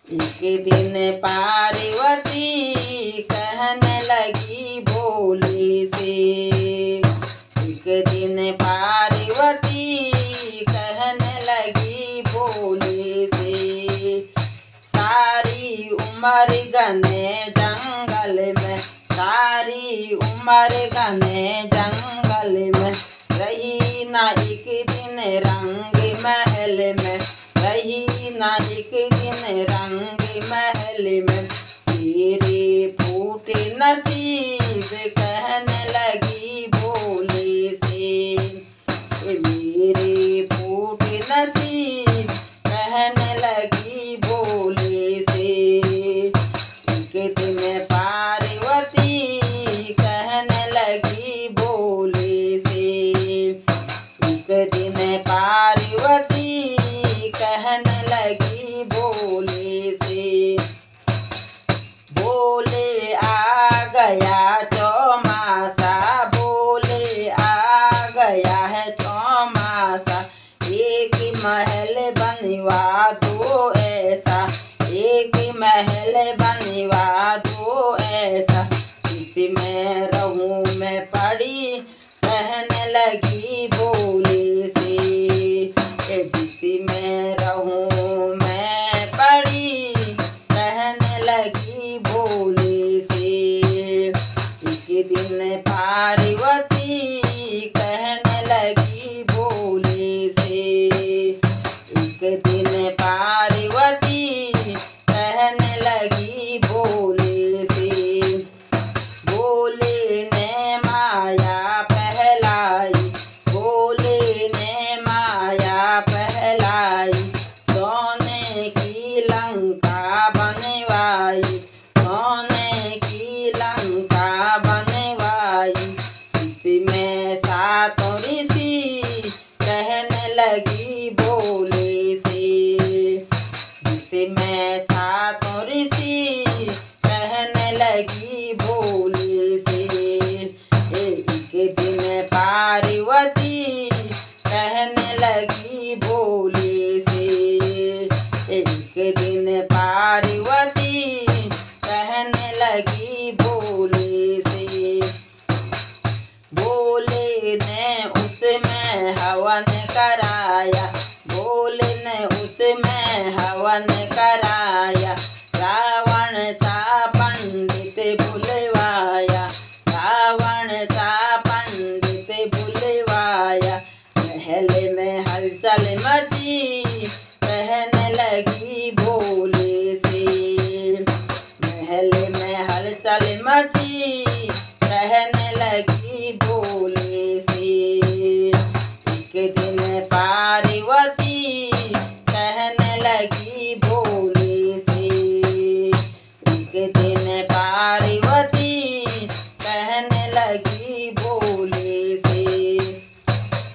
एक दिन पार्वती कहने लगी भोले से। एक दिन पार्वती कहने लगी भोले से। सारी उम्र घने जंगल में, सारी उम्र घने जंगल में, रही ना एक दिन रंग महल में, रही ना एक दिन रंग महल में। तेरे फूटे नसीब कहने लगी भोले से। मेरे फूटे नसीब कहने लगी भोले से। एक दिन पार्वती कहने लगी भोले से। एक दिन पार्वती कहने लगी भोले से। भोले आ गया चौमासा, भोले आ गया है चौमासा। एक महल बनवा दो ऐसा, एक महल बनवा दो ऐसा, इसमें रहूं मैं पड़ी कहने लगी भोले से। जिसमें रहूं मैं पड़ी कहने लगी भोले से। एक दिन पार्वती कहने लगी भोले से। एक दिन पार्वती कहने लगी भोले से। भोले ने माया पहलाई, भोले ने माया पहलाई, सोने की लंका बनवाई, सोने की लंका बनवाई। इसमें सातों ऋषि कहने लगी भोले से। इसमें सातों ऋषि कहने लगी भोले से। एक दिन पार्वती कहने लगी भोले से। एक दिन पार्वती कहने लगी भोले से। भोले ने उसमें हवन कराया, भोले ने उसमें हवन कराया। रावण सा पंडित बुलवाया, रावण सा पंडित बुलवाया। महल में हलचल मची कहने लगी भोले से। महल में हलचल मची कहने लगी भोले से। एक दिन पार्वती कहने लगी भोले से। एक दिन पार्वती कहने लगी भोले से।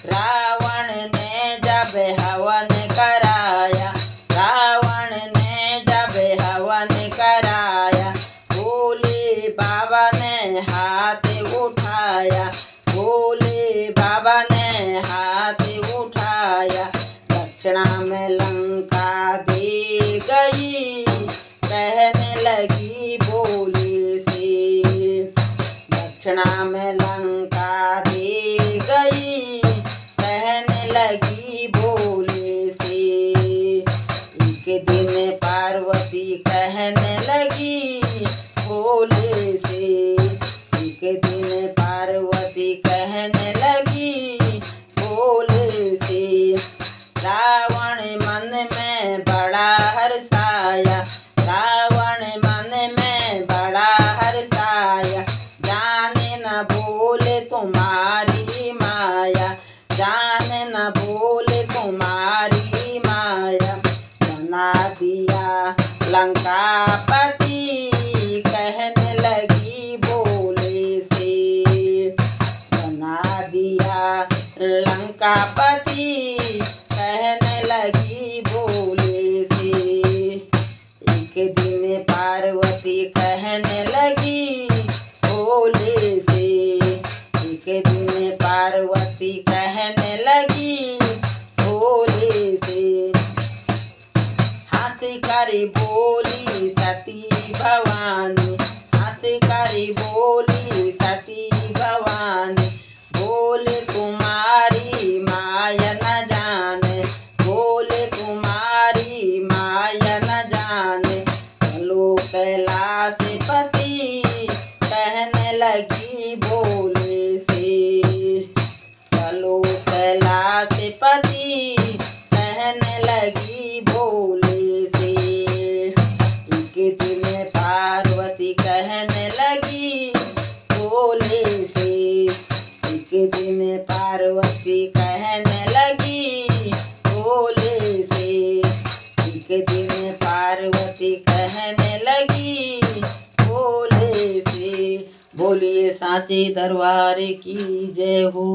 रावण ने जब हवन कराया, रावण ने जब हवन कराया, भोले बाबा ने हाथ उठाया, भोले बाबा ने हाथ उठाया। दक्षिणा में लंका दे गई कहने लगी भोले से। दक्षिणा में लंका दे गई कहने लगी भोले से। एक दिन पार्वती कहने लगी भोले से। एक दिन पार्वती कहने लगी भोले से। रावण मन में बड़ा हर्षाया, रावण मन में बड़ा हर्षाया। जाने न भोले तुम्हारी माया, जाने न भोले तुम्हारी माया। बना दिया लंकापति कहने लगी भोले से। बना दिया लंकापति कहने लगी भोले से। एक दिन पार्वती कहने लगी भोले से। एक दिन पार्वती कहने लगी भोले से। हंस कर बोले बोली सती भवानी, हंसकर बोली सती भवानी। बोले तुम्हारी माया न जाने, बोले तुम्हारी माया न जाने। चलो कैलाश पति कहने लगी भोले से, चलो कैलाश पति कहने लगी भोले से। एक दिन पार्वती कहने लगी भोले से, एक दिन पार्वती कहने लगी भोले से, एक दिन पार्वती कहने लगी भोले से। बोलिए सांचे दरबार की जय हो।